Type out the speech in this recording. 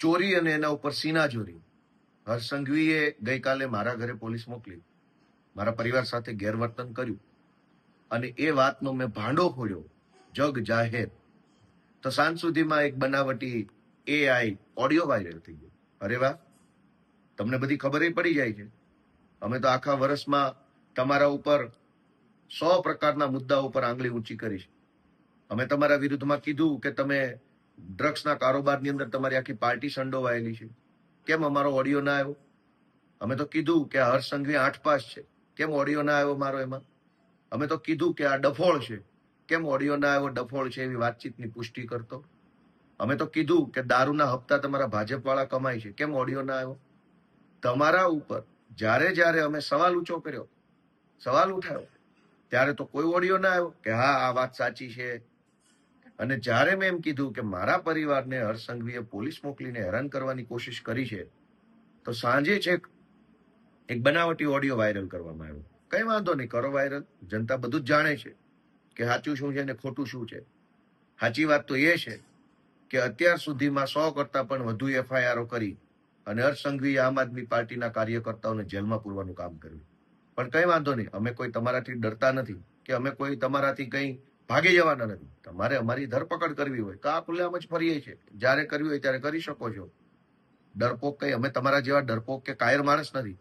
ચોરી અને એના ઉપર સીનાચોરી. હર્ષ સંઘવીએ ગઈકાલે મારા ઘરે પોલીસ મોકલી, મારા પરિવાર સાથે ગેરવર્તન કર્યું અને એ વાતનો મેં ભાંડો ફોડ્યો જગ જાહેર. તો સાંજ સુધીમાં એક બનાવટી AI ઓડિયો વાયરલ થઈ ગયો. અરે વાહ, તમને બધી ખબર પડી જાય છે. અમે તો આખા વર્ષમાં તમારા ઉપર 100 પ્રકારના મુદ્દા ઉપર આંગળી ઊંચી કરી છે. અમે તમારા વિરુદ્ધમાં કીધું કે તમે ડ્રગ્સના કારોબારની અંદર તમારી આખી પાર્ટી સંડોવાયેલી છે. કેમ અમારો ઓડિયો ના આવ્યો? અમે તો કીધું કે હર્ષ સંઘવી 8 પાસ છે, કેમ ઓડિયો ના આવ્યો મારો એમાં? અમે તો કીધું કે આ ડફોળ છે, કેમ ઓડિયો ના આવ્યો ડફોળ છે એવી વાતચીતની પુષ્ટિ કરતો? અમે તો કીધું કે દારૂના હપ્તા તમારા ભાજપવાળા કમાય છે, કેમ ઓડિયો ના આવ્યો? તમારા ઉપર જ્યારે જ્યારે અમે સવાલ ઊંચો કર્યો, સવાલ ઉઠાવ્યો, ત્યારે તો કોઈ ઓડિયો ના આવ્યો કે હા આ વાત સાચી છે. અને જ્યારે મેં એમ કીધું કે મારા પરિવારને હર્ષ સંઘવીએ પોલીસ મોકલીને હેરાન કરવાની કોશિશ કરી છે, તો સાંજે છેક એક બનાવટી ઓડિયો વાયરલ કરવામાં આવ્યો. કઈ વાંધો નહીં, કરો વાયરલ. જનતા બધું જ જાણે છે કે સાચું શું છે ને ખોટું શું છે. સાચી વાત તો એ છે કે અત્યાર સુધીમાં 100 કરતા પણ વધુ FIRઓ કરી અને હર્ષ સંઘવીએ આમ આદમી પાર્ટીના કાર્યકર્તાઓને જેલમાં પૂરવાનું કામ કર્યું. પણ કઈ વાંધો નહીં, અમે કોઈ તમારાથી ડરતા નથી કે અમે કોઈ તમારાથી કંઈ ભાગી જવાના નથી. તમારે અમારી ધરપકડ કરવી હોય તો આ ખુલ્લેઆમ જ ફરીએ છીએ, જ્યારે કરવી હોય ત્યારે કરી શકો છો. ડરપોક કઈ અમે તમારા જેવા ડરપોક કે કાયર માણસ નથી.